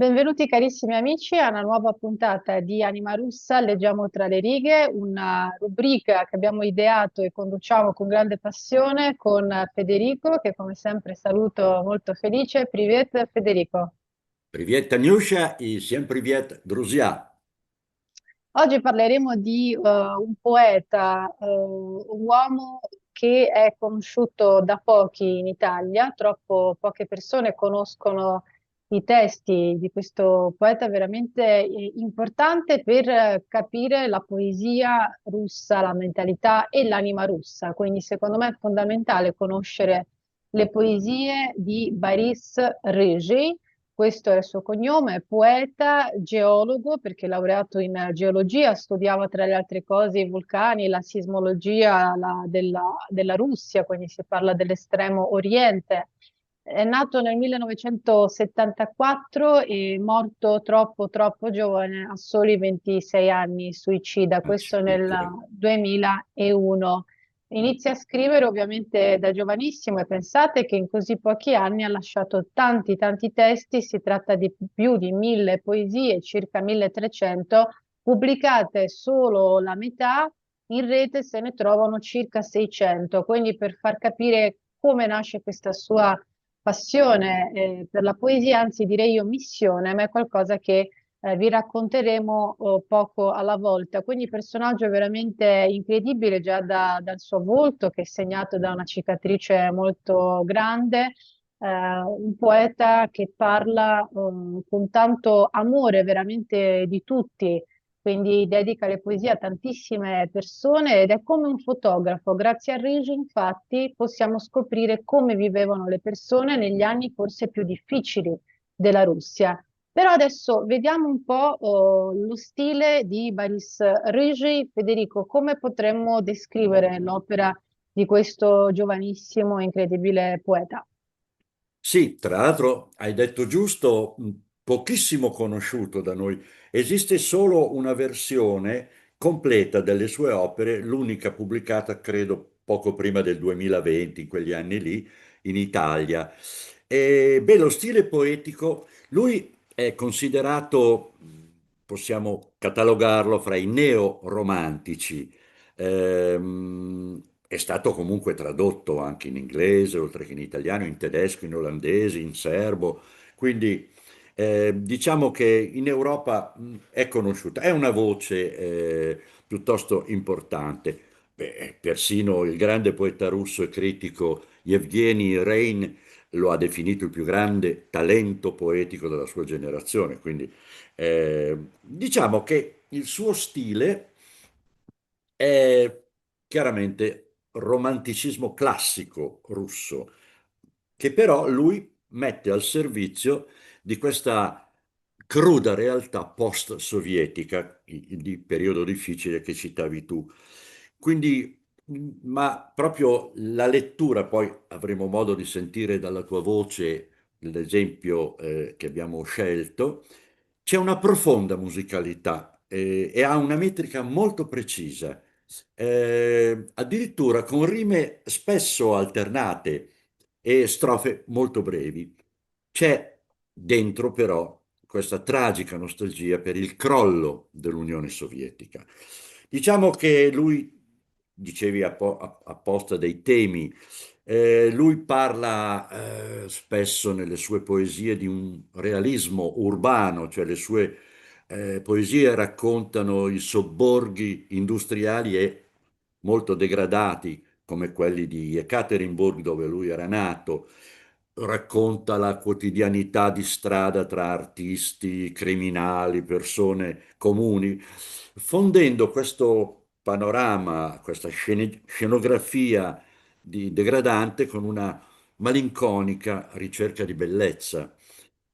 Benvenuti carissimi amici a una nuova puntata di Anima Russa, leggiamo tra le righe, una rubrica che abbiamo ideato e conduciamo con grande passione con Federico, che come sempre saluto molto felice. Privet Federico. Привет, Танюша, и всем привет, друзья. Oggi parleremo di un poeta, un uomo che è conosciuto da pochi in Italia, troppo poche persone conoscono i testi di questo poeta veramente importante per capire la poesia russa, la mentalità e l'anima russa. Quindi secondo me è fondamentale conoscere le poesie di Boris Régis. Questo è il suo cognome, è poeta, geologo, perché è laureato in geologia, studiava tra le altre cose i vulcani, la sismologia della Russia, quindi si parla dell'estremo oriente. È nato nel 1974 e morto troppo giovane, a soli 26 anni, suicida, questo nel Accidenti. 2001. Inizia a scrivere ovviamente da giovanissimo e pensate che in così pochi anni ha lasciato tanti testi, si tratta di più di 1000 poesie, circa 1300, pubblicate solo la metà, in rete se ne trovano circa 600, quindi per far capire come nasce questa sua passione per la poesia, anzi direi io missione, ma è qualcosa che vi racconteremo poco alla volta. Quindi personaggio veramente incredibile già dal suo volto, che è segnato da una cicatrice molto grande, un poeta che parla con tanto amore veramente di tutti. Quindi dedica le poesie a tantissime persone ed è come un fotografo. Grazie a Rigi, infatti, possiamo scoprire come vivevano le persone negli anni forse più difficili della Russia. Però adesso vediamo un po' lo stile di Boris Rigi. Federico, come potremmo descrivere l'opera di questo giovanissimo e incredibile poeta? Sì, tra l'altro hai detto giusto, pochissimo conosciuto da noi. Esiste solo una versione completa delle sue opere, l'unica pubblicata credo poco prima del 2020, in quegli anni lì, in Italia. E, beh, lo stile poetico, lui è considerato, possiamo catalogarlo fra i neoromantici. È stato comunque tradotto anche in inglese, oltre che in italiano, in tedesco, in olandese, in serbo, quindi diciamo che in Europa è conosciuta, è una voce piuttosto importante. Beh, persino il grande poeta russo e critico Evgeny Rein lo ha definito il più grande talento poetico della sua generazione, quindi diciamo che il suo stile è chiaramente romanticismo classico russo, che però lui mette al servizio di questa cruda realtà post-sovietica, di periodo difficile che citavi tu. Quindi, ma proprio la lettura, poi avremo modo di sentire dalla tua voce l'esempio che abbiamo scelto, c'è una profonda musicalità e ha una metrica molto precisa, addirittura con rime spesso alternate e strofe molto brevi. C'è dentro però questa tragica nostalgia per il crollo dell'Unione Sovietica. Diciamo che lui, dicevi apposta dei temi, lui parla spesso nelle sue poesie di un realismo urbano, cioè le sue poesie raccontano i sobborghi industriali e molto degradati, come quelli di Ekaterinburg, dove lui era nato. Racconta la quotidianità di strada tra artisti, criminali, persone comuni, fondendo questo panorama, questa scenografia degradante con una malinconica ricerca di bellezza.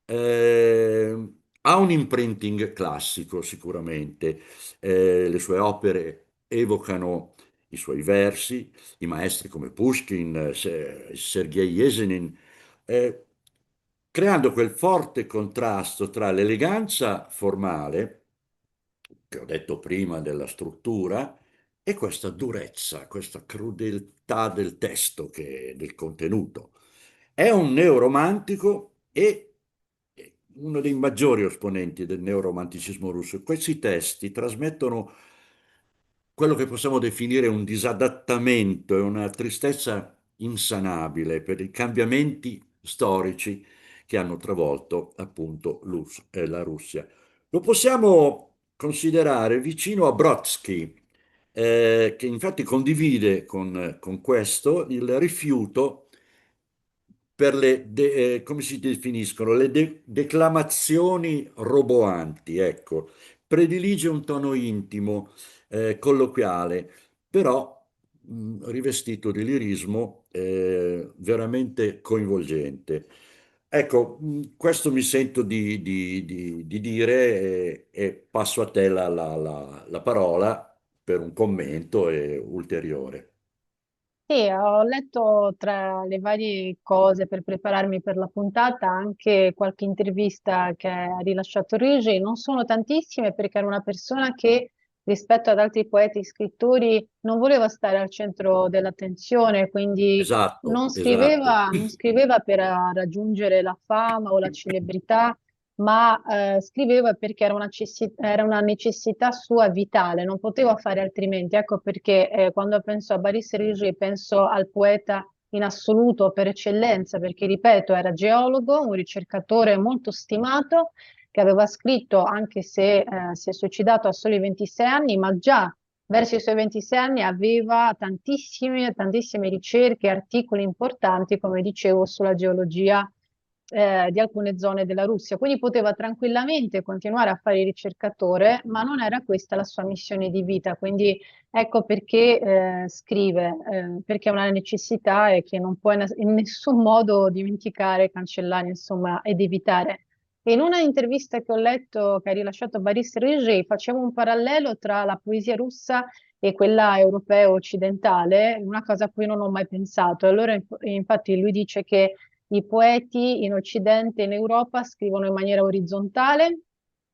Ha un imprinting classico sicuramente. Le sue opere evocano i suoi versi, i maestri come Pushkin, Sergei Yesenin, eh, creando quel forte contrasto tra l'eleganza formale, che ho detto prima della struttura, e questa durezza, questa crudeltà del testo, del contenuto. È un neoromantico e uno dei maggiori esponenti del neoromanticismo russo. Questi testi trasmettono quello che possiamo definire un disadattamento e una tristezza insanabile per i cambiamenti storici che hanno travolto appunto la Russia. Lo possiamo considerare vicino a Brodsky, che infatti condivide con questo il rifiuto per come si definiscono, le declamazioni roboanti, ecco. Predilige un tono intimo, colloquiale, però rivestito di lirismo veramente coinvolgente. Ecco, questo mi sento di dire e passo a te la parola per un commento ulteriore. Sì, ho letto tra le varie cose per prepararmi per la puntata anche qualche intervista che ha rilasciato Rigi. Non sono tantissime perché era una persona che rispetto ad altri poeti e scrittori non voleva stare al centro dell'attenzione, quindi Esatto, esatto. non scriveva per raggiungere la fama o la celebrità, ma scriveva perché era una necessità sua vitale, non poteva fare altrimenti. Ecco perché quando penso a Boris Ricci penso al poeta in assoluto per eccellenza, perché ripeto, era geologo, un ricercatore molto stimato, che aveva scritto, anche se si è suicidato a soli 26 anni, ma già verso i suoi 26 anni aveva tantissime ricerche, articoli importanti, come dicevo, sulla geologia di alcune zone della Russia. Quindi poteva tranquillamente continuare a fare il ricercatore, ma non era questa la sua missione di vita. Quindi ecco perché scrive, perché è una necessità e che non può in nessun modo dimenticare, cancellare, insomma, ed evitare. E in una intervista che ho letto, che ha rilasciato Boris Régé, facevo un parallelo tra la poesia russa e quella europea occidentale, una cosa a cui non ho mai pensato. Allora, infatti, lui dice che i poeti in Occidente e in Europa scrivono in maniera orizzontale,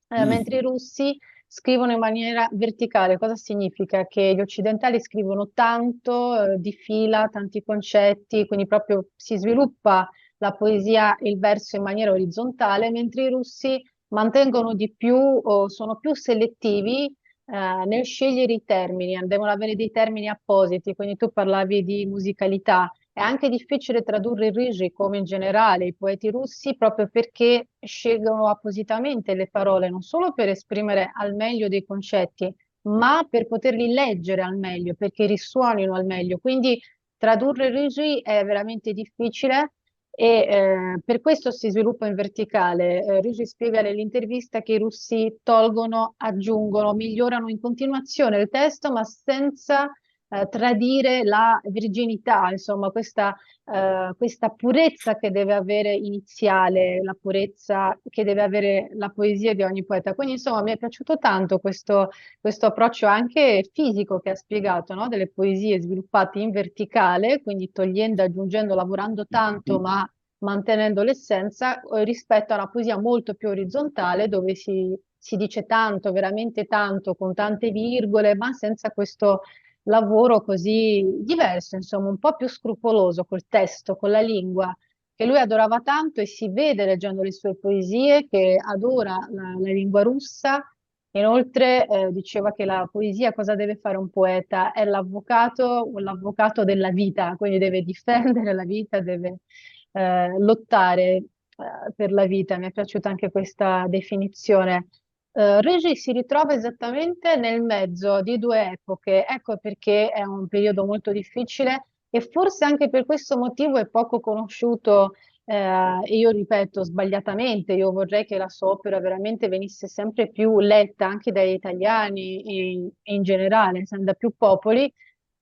mentre i Mm. russi scrivono in maniera verticale. Cosa significa? Che gli occidentali scrivono tanto, di fila, tanti concetti, quindi proprio si sviluppa la poesia e il verso in maniera orizzontale, mentre i russi mantengono di più o sono più selettivi nel scegliere i termini, devono avere dei termini appositi, quindi tu parlavi di musicalità. È anche difficile tradurre il Rigi come in generale i poeti russi proprio perché scelgono appositamente le parole, non solo per esprimere al meglio dei concetti, ma per poterli leggere al meglio, perché risuonino al meglio. Quindi tradurre il Rigi è veramente difficile e per questo si sviluppa in verticale. Rigi spiega nell'intervista che i russi tolgono, aggiungono, migliorano in continuazione il testo, ma senza tradire la virginità, insomma, questa purezza che deve avere iniziale, la purezza che deve avere la poesia di ogni poeta. Quindi, insomma, mi è piaciuto tanto questo approccio anche fisico che ha spiegato, no? Delle poesie sviluppate in verticale, quindi togliendo, aggiungendo, lavorando tanto, ma mantenendo l'essenza, rispetto a una poesia molto più orizzontale, dove si dice tanto, veramente tanto, con tante virgole, ma senza questo lavoro così diverso, insomma, un po' più scrupoloso col testo, con la lingua, che lui adorava tanto e si vede leggendo le sue poesie che adora la lingua russa. Inoltre, diceva che la poesia, cosa deve fare un poeta? È l'avvocato della vita, quindi deve difendere la vita, deve lottare per la vita. Mi è piaciuta anche questa definizione. Regis si ritrova esattamente nel mezzo di due epoche, ecco perché è un periodo molto difficile e forse anche per questo motivo è poco conosciuto, e io ripeto sbagliatamente, io vorrei che la sua opera veramente venisse sempre più letta anche dagli italiani e in generale, da più popoli,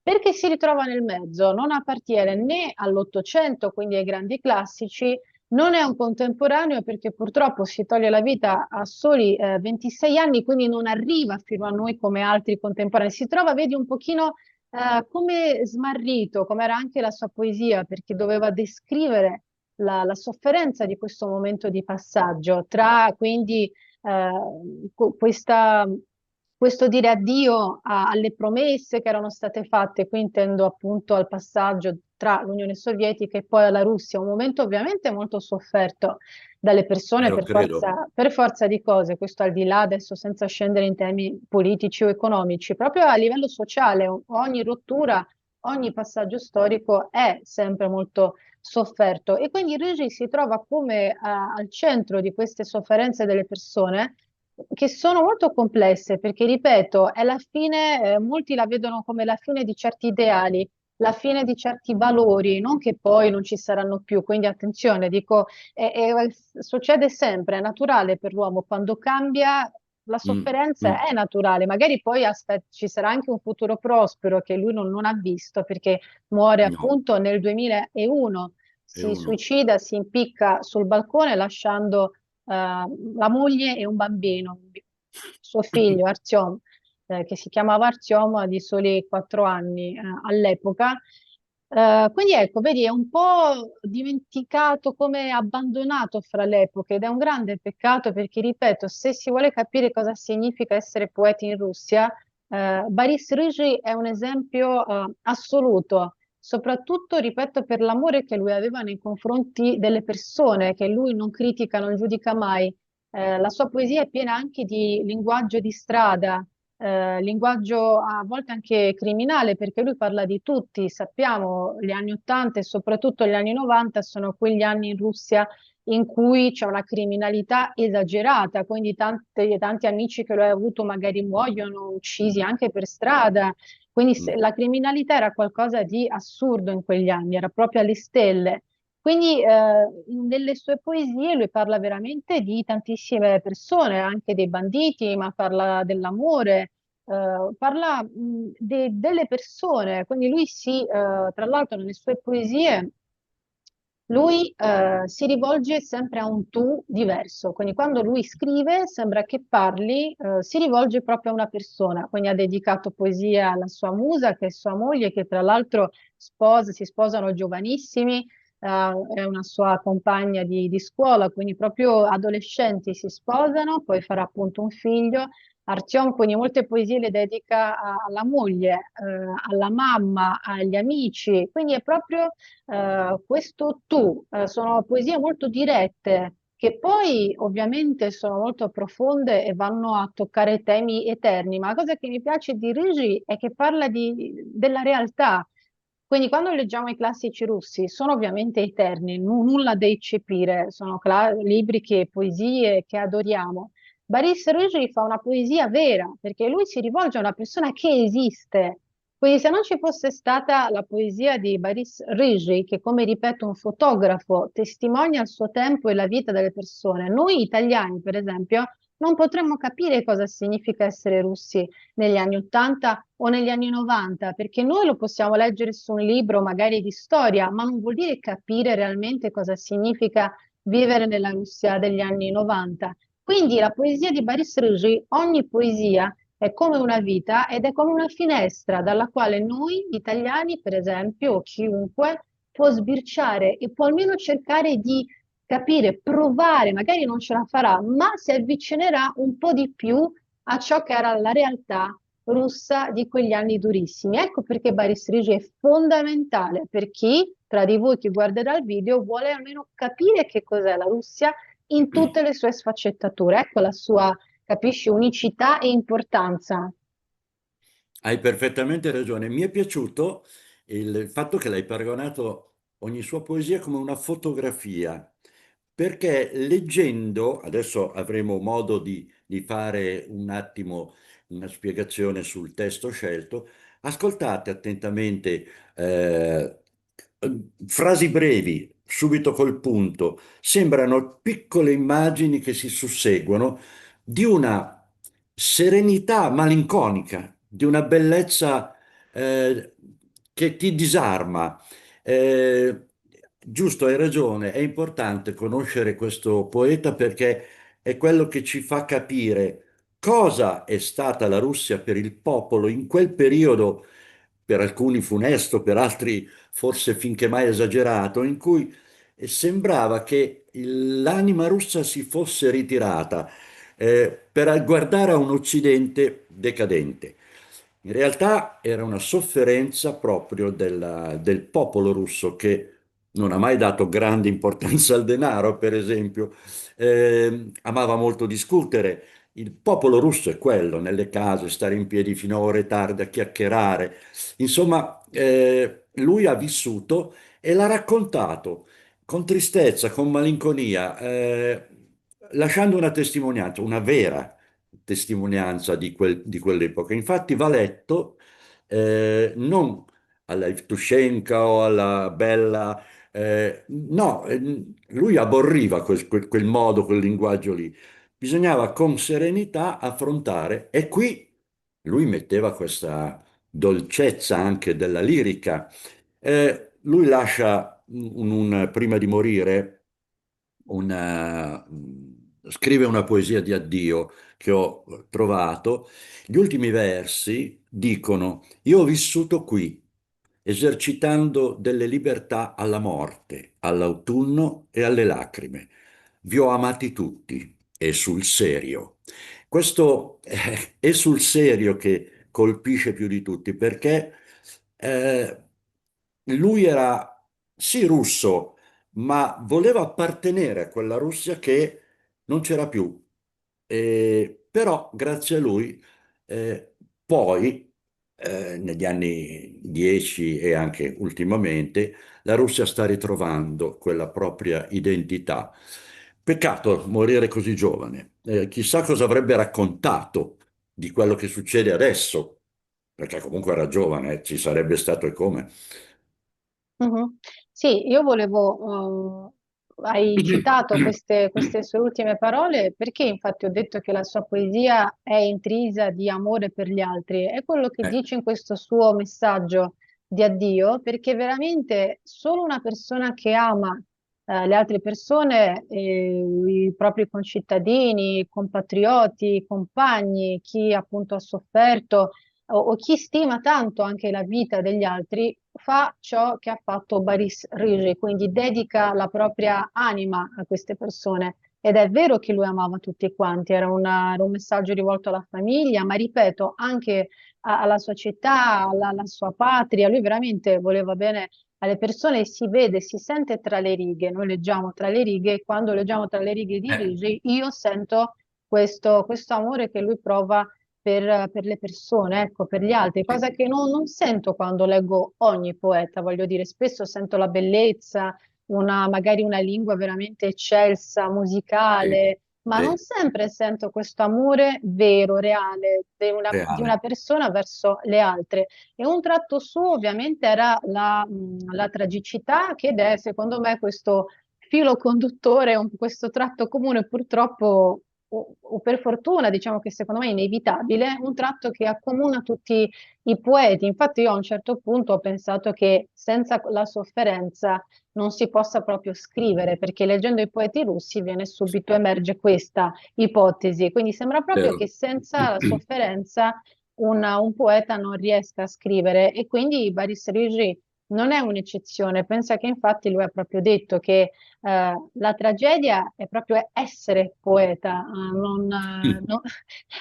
perché si ritrova nel mezzo, non appartiene né all'Ottocento, quindi ai grandi classici, non è un contemporaneo perché purtroppo si toglie la vita a soli 26 anni, quindi non arriva fino a noi come altri contemporanei. Si trova, vedi, un pochino come smarrito, come era anche la sua poesia, perché doveva descrivere la sofferenza di questo momento di passaggio tra quindi questo dire addio alle promesse che erano state fatte, qui intendo appunto al passaggio tra l'Unione Sovietica e poi la Russia, un momento ovviamente molto sofferto. dalle persone lo credo. per forza di cose, questo al di là adesso senza scendere in temi politici o economici, proprio a livello sociale, ogni rottura, ogni passaggio storico è sempre molto sofferto e quindi Rigi si trova come al centro di queste sofferenze delle persone che sono molto complesse, perché ripeto, è la fine, molti la vedono come la fine di certi ideali, la fine di certi valori, non che poi non ci saranno più. Quindi attenzione, dico, succede sempre, è naturale per l'uomo, quando cambia la Mm, sofferenza mm, è naturale, magari poi ci sarà anche un futuro prospero che lui non ha visto perché muore no, appunto nel 2001, è si uno. suicida, si impicca sul balcone lasciando la moglie e un bambino, suo figlio Artyom, che si chiamava Artyom, di soli 4 anni all'epoca. Quindi ecco, vedi, è un po' dimenticato come abbandonato fra le epoche ed è un grande peccato perché, ripeto, se si vuole capire cosa significa essere poeti in Russia, Boris Ricci è un esempio assoluto, soprattutto, ripeto, per l'amore che lui aveva nei confronti delle persone, che lui non critica, non giudica mai. La sua poesia è piena anche di linguaggio di strada, linguaggio a volte anche criminale, perché lui parla di tutti. Sappiamo, gli anni 80 e soprattutto gli anni 90 sono quegli anni in Russia in cui c'è una criminalità esagerata, quindi tanti amici che lui ha avuto magari muoiono, uccisi anche per strada. Quindi Mm. la criminalità era qualcosa di assurdo in quegli anni, era proprio alle stelle. Quindi nelle sue poesie lui parla veramente di tantissime persone, anche dei banditi, ma parla dell'amore, parla delle persone. Quindi tra l'altro nelle sue poesie lui si rivolge sempre a un tu diverso, quindi quando lui scrive sembra che parli, si rivolge proprio a una persona, quindi ha dedicato poesia alla sua musa, che è sua moglie, che tra l'altro si sposano giovanissimi, è una sua compagna di scuola, quindi proprio adolescenti si sposano, poi farà appunto un figlio. Artyom quindi molte poesie le dedica alla moglie, alla mamma, agli amici, quindi è proprio questo tu, sono poesie molto dirette, che poi ovviamente sono molto profonde e vanno a toccare temi eterni, ma la cosa che mi piace di Rigi è che parla della realtà. Quindi quando leggiamo i classici russi sono ovviamente eterni, nulla da eccepire, sono libri che poesie che adoriamo. Boris Rigi fa una poesia vera, perché lui si rivolge a una persona che esiste. Quindi se non ci fosse stata la poesia di Boris Rigi, che come ripeto un fotografo testimonia il suo tempo e la vita delle persone, noi italiani per esempio non potremmo capire cosa significa essere russi negli anni 80 o negli anni 90, perché noi lo possiamo leggere su un libro magari di storia, ma non vuol dire capire realmente cosa significa vivere nella Russia degli anni 90. Quindi la poesia di Boris Rigi, ogni poesia è come una vita ed è come una finestra dalla quale noi italiani, per esempio, o chiunque, può sbirciare e può almeno cercare di capire, provare, magari non ce la farà, ma si avvicinerà un po' di più a ciò che era la realtà russa di quegli anni durissimi. Ecco perché Boris Rigi è fondamentale per chi, tra di voi che guarderà il video, vuole almeno capire che cos'è la Russia in tutte le sue sfaccettature. Ecco la sua, capisci, unicità e importanza. Hai perfettamente ragione. Mi è piaciuto il fatto che l'hai paragonato ogni sua poesia come una fotografia, perché leggendo, adesso avremo modo di fare un attimo una spiegazione sul testo scelto, ascoltate attentamente frasi brevi, subito col punto, sembrano piccole immagini che si susseguono di una serenità malinconica, di una bellezza che ti disarma. Eh, giusto, hai ragione, è importante conoscere questo poeta perché è quello che ci fa capire cosa è stata la Russia per il popolo in quel periodo, per alcuni funesto, per altri forse finché mai esagerato, in cui sembrava che l'anima russa si fosse ritirata per guardare a un Occidente decadente. In realtà era una sofferenza proprio del popolo russo che non ha mai dato grande importanza al denaro, per esempio. Amava molto discutere. Il popolo russo è quello, nelle case, stare in piedi fino a ore tarde a chiacchierare. Insomma, lui ha vissuto e l'ha raccontato con tristezza, con malinconia, lasciando una testimonianza, una vera testimonianza di quell'epoca. Infatti va letto non alla Evtushenka o alla bella no, lui aborriva quel modo, quel linguaggio lì. Bisognava con serenità affrontare e qui lui metteva questa dolcezza anche della lirica. Lui lascia prima di morire scrive una poesia di addio che ho trovato. Gli ultimi versi dicono: Io ho vissuto qui, esercitando delle libertà alla morte, all'autunno e alle lacrime. Vi ho amati tutti e sul serio. Questo è sul serio che colpisce più di tutti perché eh, lui era sì russo, ma voleva appartenere a quella Russia che non c'era più. Però grazie a lui poi negli anni 10 e anche ultimamente la Russia sta ritrovando quella propria identità. Peccato morire così giovane. Chissà cosa avrebbe raccontato di quello che succede adesso, perché comunque era giovane, ci sarebbe stato e come. Mhm. Sì, io volevo, hai citato queste sue ultime parole perché infatti ho detto che la sua poesia è intrisa di amore per gli altri. È quello che Eh, dice in questo suo messaggio di addio, perché veramente solo una persona che ama le altre persone, i propri concittadini, compatrioti, compagni, chi appunto ha sofferto o chi stima tanto anche la vita degli altri, fa ciò che ha fatto Baris Rigi, quindi dedica la propria anima a queste persone. Ed è vero che lui amava tutti quanti, era un messaggio rivolto alla famiglia, ma ripeto, anche alla sua città, alla sua patria. Lui veramente voleva bene alle persone, si vede, si sente tra le righe. Noi leggiamo tra le righe e quando leggiamo tra le righe di eh, Rigi, io sento questo amore che lui prova per le persone, ecco, per gli altri, sì, cosa che non sento quando leggo ogni poeta, voglio dire, spesso sento la bellezza, magari una lingua veramente eccelsa, sì, musicale, ma non sì, sempre sento questo amore vero, reale, di una reale. persona verso le altre. E un tratto suo ovviamente era la tragicità, che è secondo me questo filo conduttore, questo tratto comune purtroppo o per fortuna, diciamo che secondo me è inevitabile, un tratto che accomuna tutti i poeti. Infatti io a un certo punto ho pensato che senza la sofferenza non si possa proprio scrivere, perché leggendo i poeti russi viene subito emerge questa ipotesi. Quindi sembra proprio Vero. che senza la sofferenza un poeta non riesca a scrivere e quindi Boris Ricci non è un'eccezione. Pensa che infatti lui ha proprio detto che la tragedia è proprio essere poeta,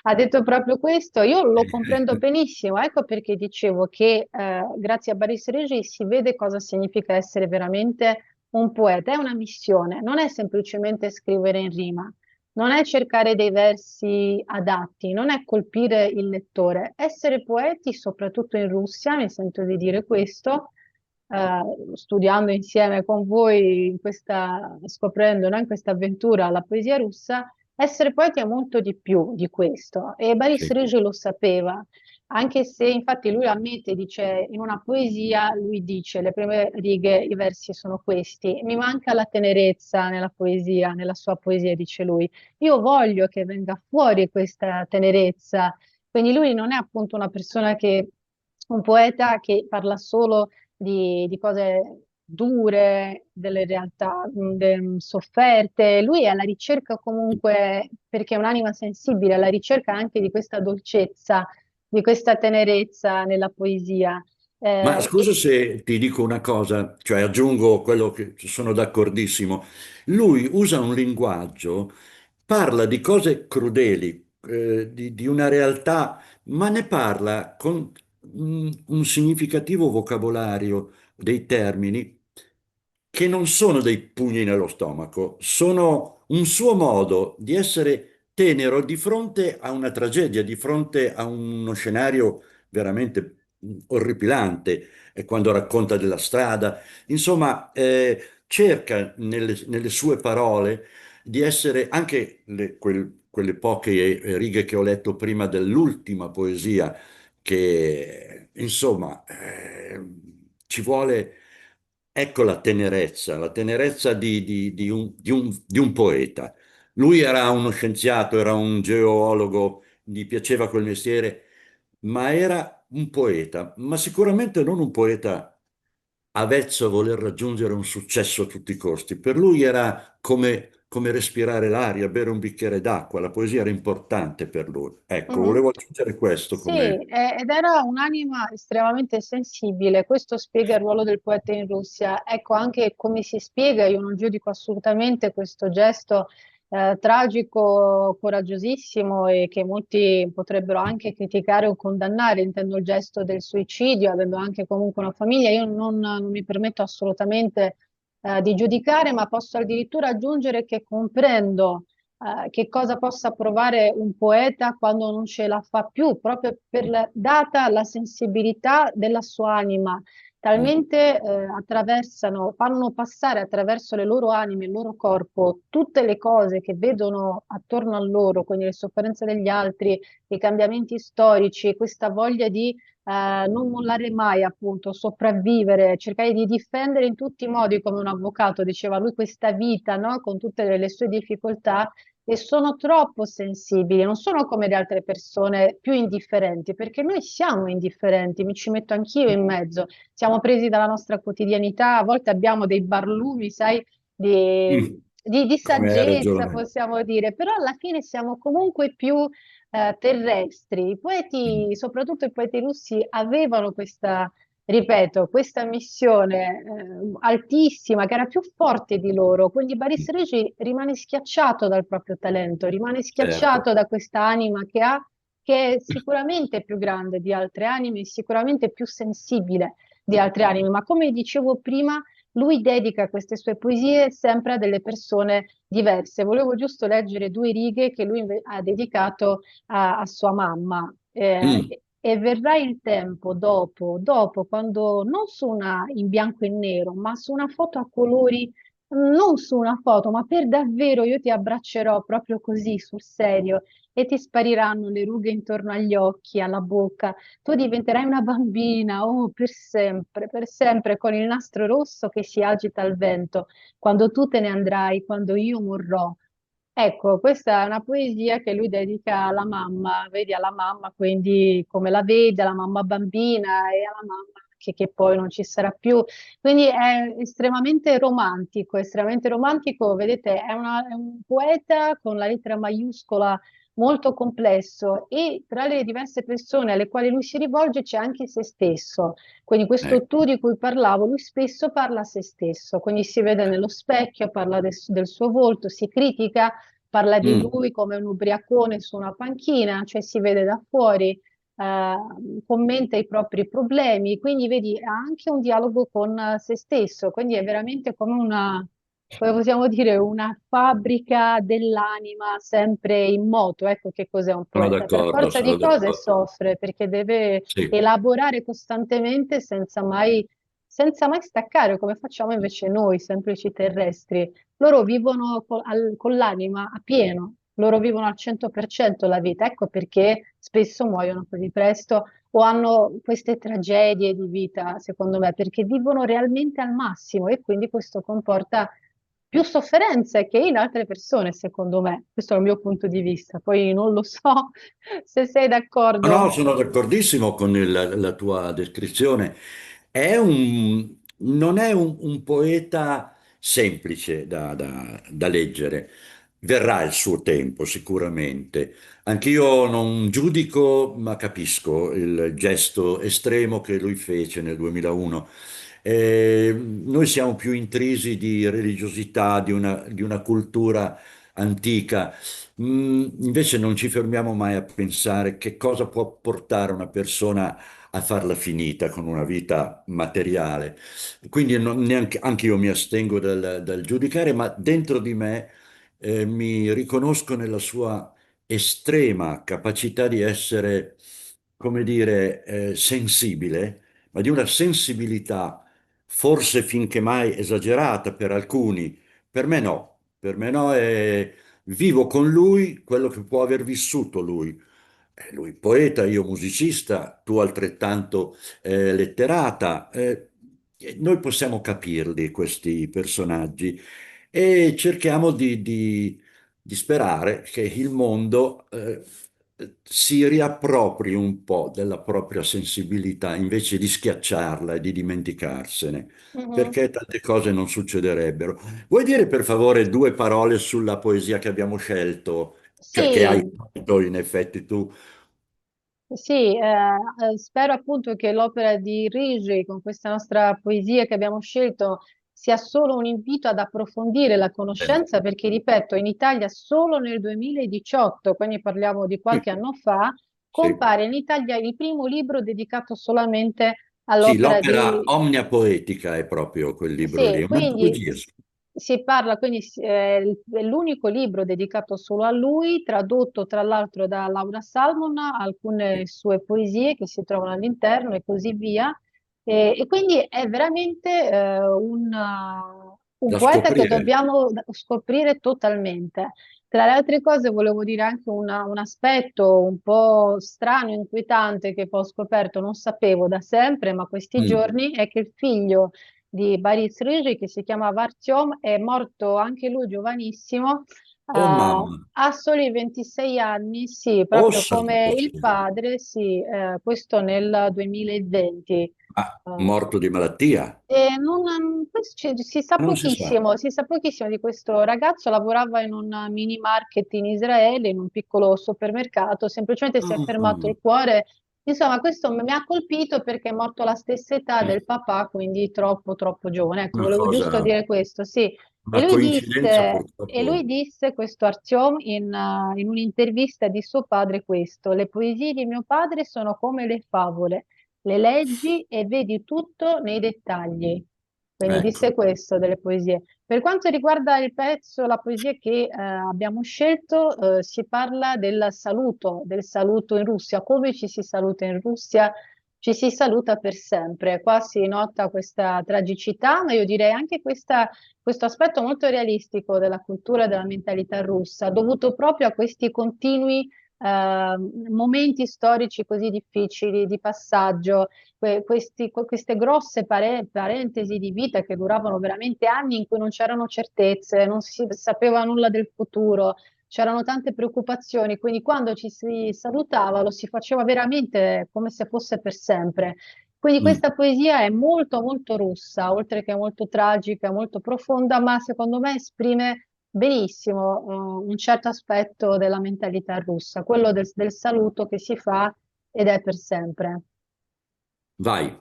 ha detto proprio questo. Io lo comprendo benissimo, ecco perché dicevo che grazie a Boris Ricci si vede cosa significa essere veramente un poeta. È una missione, non è semplicemente scrivere in rima. Non è cercare dei versi adatti, non è colpire il lettore. Essere poeti, soprattutto in Russia, mi sento di dire questo, studiando insieme con voi scoprendo, no, in questa avventura la poesia russa, essere poeti è molto di più di questo. E Boris Sì. Rege lo sapeva, anche se infatti lui ammette, dice, in una poesia, lui dice, le prime righe, i versi sono questi, mi manca la tenerezza nella poesia, nella sua poesia, dice lui. Io voglio che venga fuori questa tenerezza. Quindi lui non è appunto una persona un poeta che parla solo di cose dure, delle realtà sofferte. Lui è alla ricerca comunque, perché è un'anima sensibile, alla ricerca anche di questa dolcezza, di questa tenerezza nella poesia. Ma Eh, scusa se ti dico una cosa, cioè aggiungo quello che sono d'accordissimo. Lui usa un linguaggio, parla di cose crudeli, di una realtà, ma ne parla con un significativo vocabolario dei termini che non sono dei pugni nello stomaco, sono un suo modo di essere tenero di fronte a una tragedia, di fronte a uno scenario veramente orripilante, quando racconta della strada. Insomma, cerca nelle sue parole di essere anche quelle poche righe che ho letto prima dell'ultima poesia, che insomma ci vuole, ecco la tenerezza di un poeta. Lui era uno scienziato, era un geologo, gli piaceva quel mestiere, ma era un poeta, ma sicuramente non un poeta avvezzo a voler raggiungere un successo a tutti i costi. Per lui era come respirare l'aria, bere un bicchiere d'acqua, la poesia era importante per lui. Ecco, Mhm. volevo aggiungere questo Sì, come... ed era un'anima estremamente sensibile, questo spiega il ruolo del poeta in Russia. Ecco anche come si spiega, io non giudico assolutamente questo gesto tragico, coraggiosissimo e che molti potrebbero anche criticare o condannare, intendo il gesto del suicidio, avendo anche comunque una famiglia. Io non mi permetto assolutamente di giudicare, ma posso addirittura aggiungere che comprendo che cosa possa provare un poeta quando non ce la fa più, proprio data la sensibilità della sua anima. Talmente attraversano, fanno passare attraverso le loro anime, il loro corpo, tutte le cose che vedono attorno a loro, quindi le sofferenze degli altri, i cambiamenti storici, questa voglia di non mollare mai, appunto, sopravvivere, cercare di difendere in tutti i modi, come un avvocato diceva lui, questa vita, no? Con tutte le sue difficoltà e sono troppo sensibili, non sono come le altre persone più indifferenti, perché noi siamo indifferenti, mi ci metto anch'io in mezzo, siamo presi dalla nostra quotidianità, a volte abbiamo dei barlumi, sai, Mm, di come hai saggezza, ragione. possiamo dire, però alla fine siamo comunque più terrestri. I Mm, poeti, soprattutto i poeti russi, avevano questa, ripeto, questa missione altissima, che era più forte di loro. Quindi Boris mm, Regi rimane schiacciato dal proprio talento, rimane certo. schiacciato da questa anima che ha, che è sicuramente più grande di altre anime, sicuramente più sensibile di altre anime. Ma come dicevo prima, lui dedica queste sue poesie sempre a delle persone diverse. Volevo giusto leggere due righe che lui ha dedicato a sua mamma. Mm, E verrà il tempo dopo, quando non su una in bianco e nero, ma su una foto a colori, non su una foto, ma per davvero io ti abbraccerò proprio così, sul serio, e ti spariranno le rughe intorno agli occhi, alla bocca. Tu diventerai una bambina, oh, per sempre, con il nastro rosso che si agita al vento, quando tu te ne andrai, quando io morrò. Ecco, questa è una poesia che lui dedica alla mamma, vedi, alla mamma, quindi come la vede, alla mamma bambina e alla mamma che poi non ci sarà più. Quindi è estremamente romantico, vedete, è un poeta con la lettera maiuscola molto complesso e tra le diverse persone alle quali lui si rivolge c'è anche se stesso. Quindi questo tu ecco. di cui parlavo, lui spesso parla a se stesso, quindi si vede nello specchio, parla del suo volto, si critica, parla di Mm. lui come un ubriacone su una panchina, cioè si vede da fuori, commenta i propri problemi, quindi vedi, ha anche un dialogo con se stesso, quindi è veramente come una, come possiamo dire, una fabbrica dell'anima sempre in moto. Ecco che cos'è un poeta. Per forza di Sono cose d'accordo. soffre perché deve Sì. elaborare costantemente senza mai staccare, come facciamo invece noi, semplici terrestri. Loro vivono con l'anima a pieno, loro vivono al 100% la vita, ecco perché spesso muoiono così presto o hanno queste tragedie di vita, secondo me, perché vivono realmente al massimo e quindi questo comporta più sofferenze che in altre persone, secondo me. Questo è il mio punto di vista. Poi non lo so se sei No, d'accordo. no, sono d'accordissimo con la tua descrizione. Non è un poeta semplice da leggere. Verrà il suo tempo, sicuramente. Anch'io non giudico, ma capisco il gesto estremo che lui fece nel 2001. Noi siamo più intrisi di religiosità, di una cultura antica. Invece non ci fermiamo mai a pensare che cosa può portare una persona a farla finita con una vita materiale. Quindi anche io mi astengo dal giudicare, ma dentro di me mi riconosco nella sua estrema capacità di essere, come dire, sensibile, ma di una sensibilità forse finché mai esagerata per alcuni, per me no, per me no, e vivo con lui quello che può aver vissuto lui. Lui poeta, io musicista, tu altrettanto letterata. E noi possiamo capirli, questi personaggi, e cerchiamo di sperare che il mondo si riappropri un po' della propria sensibilità invece di schiacciarla e di dimenticarsene, Mhm. perché tante cose non succederebbero. Vuoi dire per favore due parole sulla poesia che abbiamo scelto, cioè che hai Sì, fatto in effetti tu? sì, spero appunto che l'opera di Rigi, con questa nostra poesia che abbiamo scelto, sia solo un invito ad approfondire la Eh, conoscenza, perché ripeto, in Italia solo nel 2018, quindi parliamo di sì, qualche anno fa, sì. compare in Italia il primo libro dedicato solamente Sì, all'opera l'opera di... Omnia Poetica è proprio quel libro lì, Sì, è quindi un'antologia. si parla, quindi è l'unico libro dedicato solo a lui, tradotto tra l'altro da Laura Salmon, alcune sue poesie che si trovano all'interno e così via. E quindi è veramente un Da poeta che scoprire. dobbiamo scoprire totalmente. Tra le altre cose volevo dire anche un aspetto un po' strano, inquietante che poi ho scoperto, non sapevo da sempre, ma questi Mm. giorni, è che il figlio di Boris Rigi, che si chiamava Artyom, è morto anche lui giovanissimo, Oh mamma, ha soli 26 anni, sì, oh proprio come santo il cielo, padre, sì, questo nel 2020. ah, Eh, morto di malattia? questo Non si sa. si sa pochissimo di questo ragazzo, lavorava in un mini market in Israele, in un piccolo supermercato, semplicemente si è fermato Ah, il cuore. Insomma, questo mi ha colpito perché è morto alla stessa età del papà, quindi troppo, troppo giovane. Ecco, una volevo giusto cosa, dire questo, sì. una coincidenza E lui purtroppo. disse, questo Artyom, in un'intervista di suo padre questo, le poesie di mio padre sono come le favole, le leggi e vedi tutto nei dettagli. Quindi Ecco, disse questo delle poesie. Per quanto riguarda il pezzo, la poesia che abbiamo scelto, si parla del saluto in Russia. Come ci si saluta in Russia? Ci si saluta per sempre. Qua si nota questa tragicità, ma io direi anche questo aspetto molto realistico della cultura e della mentalità russa, dovuto proprio a questi continui momenti storici così difficili di passaggio, queste grosse parentesi di vita che duravano veramente anni in cui non c'erano certezze, non si sapeva nulla del futuro, c'erano tante preoccupazioni, quindi quando ci si salutava lo si faceva veramente come se fosse per sempre. Quindi mm, questa poesia è molto molto russa, oltre che molto tragica, molto profonda, ma secondo me esprime benissimo un certo aspetto della mentalità russa, quello del saluto che si fa ed è per sempre. vai.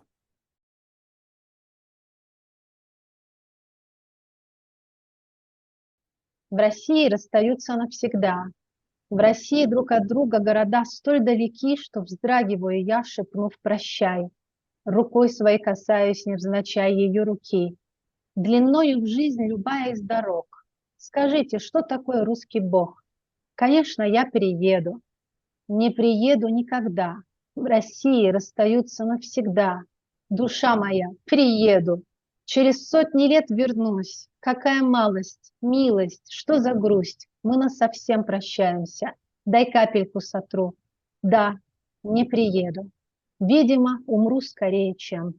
В России расстаются навсегда. В России друг от друга города столь далеки, что вздрагиваю я, шепнув прощай. Рукой своей касаюсь невзначай ее руки. Длиною в жизнь любая из дорог. Скажите, что такое русский бог? Конечно, я приеду. Не приеду никогда. В России расстаются навсегда. Душа моя, приеду. Через сотни лет вернусь. Какая малость, милость, что за грусть. Мы насовсем прощаемся. Дай капельку сотру. Да, не приеду. Видимо, умру скорее, чем.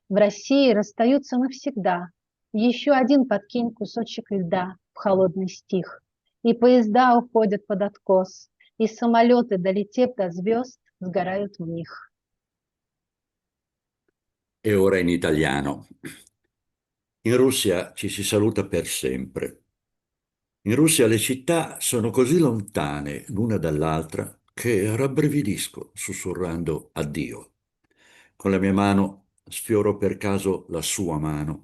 В России расстаются навсегда. Еще один подкинь кусочек льда в холодный стих. И поезда уходят под откос, и самолеты, долетев до звезд, сгорают в них. E ora in italiano. In Russia ci si saluta per sempre. In Russia le città sono così lontane l'una dall'altra che rabbrividisco sussurrando addio. Con la mia mano sfioro per caso la sua mano,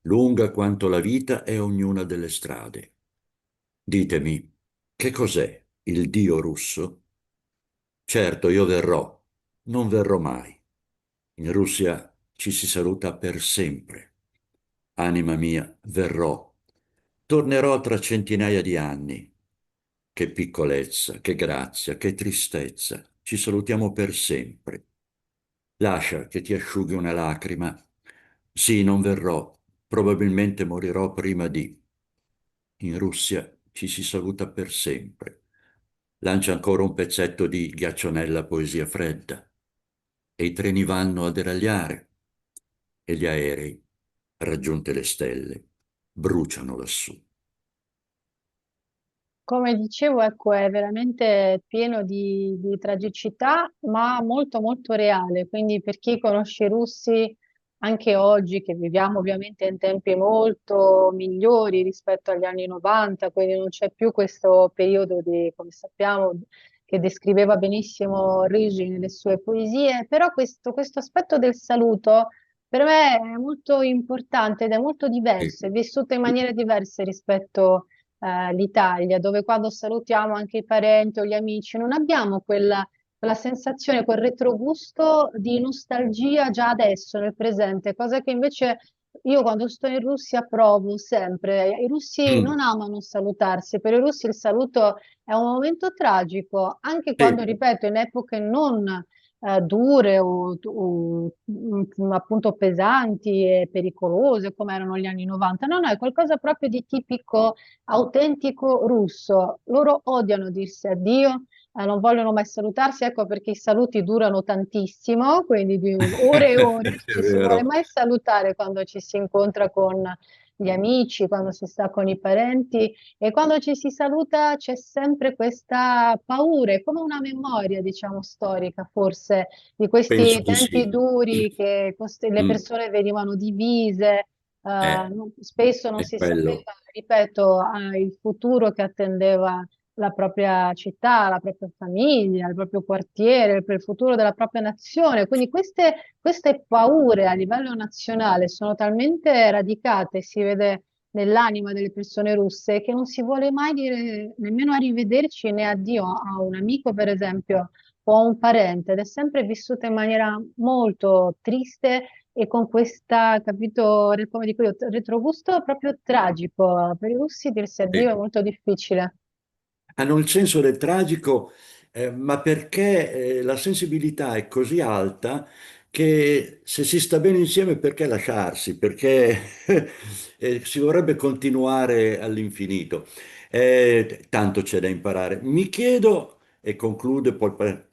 lunga quanto la vita e ognuna delle strade. Ditemi, che cos'è il Dio russo? Certo, io verrò, non verrò mai. In Russia ci si saluta per sempre. Anima mia, verrò. Tornerò tra centinaia di anni. Che piccolezza, che grazia, che tristezza. Ci salutiamo per sempre. Lascia che ti asciughi una lacrima. Sì, non verrò. Probabilmente morirò prima di... In Russia ci si saluta per sempre. Lancia ancora un pezzetto di ghiaccionella poesia fredda e i treni vanno a deragliare e gli aerei, raggiunte le stelle, bruciano lassù. Come dicevo, ecco, è veramente pieno di tragicità, ma molto molto reale. Quindi per chi conosce i russi, anche oggi, che viviamo ovviamente in tempi molto migliori rispetto agli anni 90, quindi non c'è più questo periodo di, come sappiamo, che descriveva benissimo Rigi nelle sue poesie, però questo aspetto del saluto per me è molto importante ed è molto Sì. diverso, è vissuto in maniere diverse rispetto l'Italia, dove quando salutiamo anche i parenti o gli amici non abbiamo quella sensazione, quel retrogusto di nostalgia già adesso, nel presente, cosa che invece io quando sto in Russia provo sempre. I russi non Mm, amano salutarsi, per i russi il saluto è un momento tragico, anche quando, sì, ripeto, in epoche non dure appunto pesanti e pericolose come erano gli anni 90. No, no, è qualcosa proprio di tipico autentico russo. Loro odiano dirsi addio, non vogliono mai salutarsi, ecco perché i saluti durano tantissimo, quindi di ore e ore, non è ci si vuole vero. mai salutare quando ci si incontra con gli amici, quando si sta con i parenti e quando ci si saluta c'è sempre questa paura, è come una memoria, diciamo, storica forse, di Penso questi di tempi sì. duri che le Mm, persone venivano divise, spesso non è si quello. sapeva, ripeto, il futuro che attendeva la propria città, la propria famiglia, il proprio quartiere, per il futuro della propria nazione. Quindi queste paure a livello nazionale sono talmente radicate, si vede nell'anima delle persone russe, che non si vuole mai dire nemmeno arrivederci né addio a un amico, per esempio, o a un parente, ed è sempre vissuta in maniera molto triste e con questa, capito, come dico io, retrogusto proprio tragico. Per i russi dirsi addio Sì. è molto difficile. Hanno il senso del tragico, ma perché la sensibilità è così alta che se si sta bene insieme perché lasciarsi? Perché si vorrebbe continuare all'infinito. Tanto c'è da imparare. Mi chiedo, e concludo,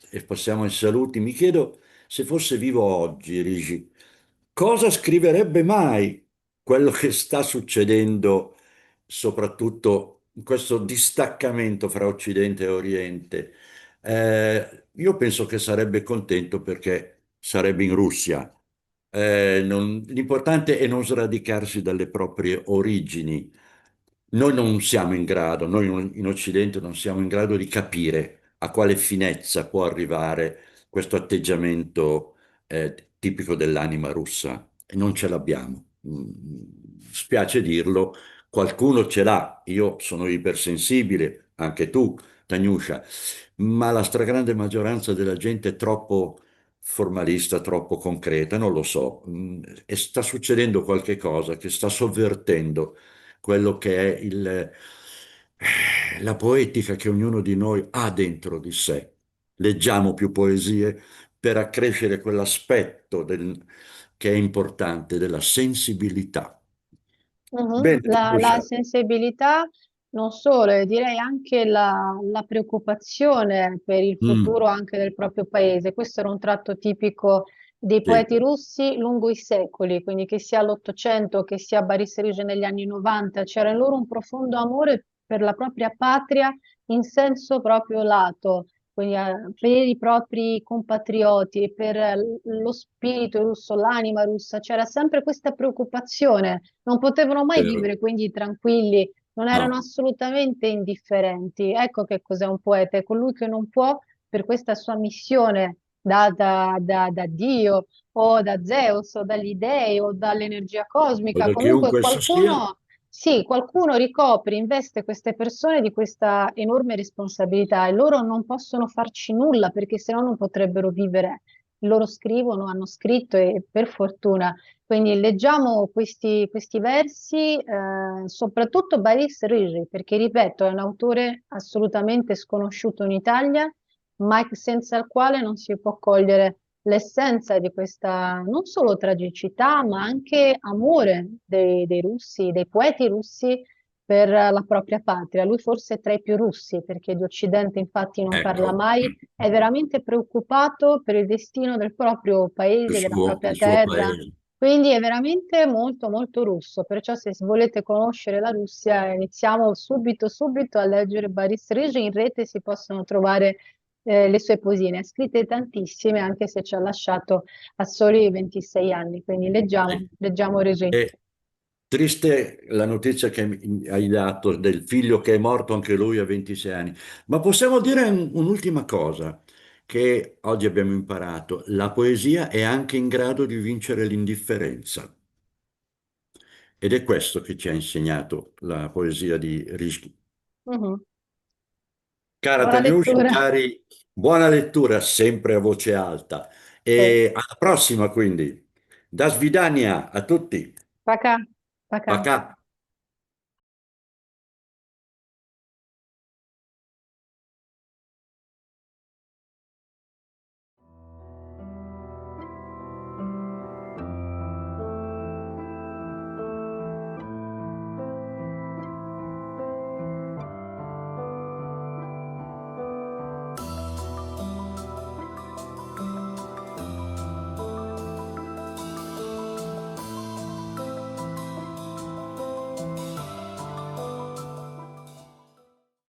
e passiamo ai saluti, mi chiedo se fosse vivo oggi, Rigi, cosa scriverebbe mai quello che sta succedendo, soprattutto in questo distaccamento fra Occidente e Oriente? Io penso che sarebbe contento perché sarebbe in Russia. L'importante è non sradicarsi dalle proprie origini. Noi non siamo in grado, noi in Occidente non siamo in grado di capire a quale finezza può arrivare questo atteggiamento tipico dell'anima russa e non ce l'abbiamo. Spiace dirlo, qualcuno ce l'ha, io sono ipersensibile, anche tu, Taniuscia, ma la stragrande maggioranza della gente è troppo formalista, troppo concreta, non lo so. E sta succedendo qualche cosa che sta sovvertendo quello che è la poetica che ognuno di noi ha dentro di sé. Leggiamo più poesie per accrescere quell'aspetto che è importante, della sensibilità. Mhm. Bene, La Lucia. sensibilità, non solo, e direi anche la preoccupazione per il Mm, futuro anche del proprio paese. Questo era un tratto tipico dei sì, poeti russi lungo i secoli, quindi che sia all'Ottocento, che sia a Boris Rige negli anni 90, c'era in loro un profondo amore per la propria patria in senso proprio lato, quindi per i propri compatrioti, per lo spirito russo, l'anima russa, c'era sempre questa preoccupazione, non potevano mai vero. vivere quindi tranquilli, non erano No, assolutamente indifferenti. Ecco che cos'è un poeta, è colui che non può, per questa sua missione data da Dio o da Zeus o dagli dei o dall'energia o cosmica, da comunque chiunque esso sia, qualcuno Sì, qualcuno ricopre, investe queste persone di questa enorme responsabilità e loro non possono farci nulla perché sennò non potrebbero vivere. Loro scrivono, hanno scritto e per fortuna. Quindi leggiamo questi versi, soprattutto Baris Rigi, perché ripeto, è un autore assolutamente sconosciuto in Italia, ma senza il quale non si può cogliere l'essenza di questa non solo tragicità, ma anche amore dei russi, dei poeti russi per la propria patria. Lui forse è tra i più russi, perché di Occidente infatti non parla Ecco, mai, è veramente preoccupato per il destino del proprio paese, della propria il suo terra. paese. Quindi è veramente molto molto russo, perciò se volete conoscere la Russia iniziamo subito subito a leggere Boris Rigi, in rete si possono trovare le sue poesie, ne ha scritte tantissime anche se ci ha lasciato a soli 26 anni, quindi leggiamo, Sì. leggiamo Regé. È triste la notizia che hai dato del figlio che è morto anche lui a 26 anni, ma possiamo dire un'ultima cosa che oggi abbiamo imparato. La poesia è anche in grado di vincere l'indifferenza ed è questo che ci ha insegnato la poesia di Rischi. Mhm. Cara Buona Taniuscia, lettura. cari, buona lettura sempre a voce alta Sì. e alla prossima quindi. Da Svidania a tutti. Пока. Пока. Пока.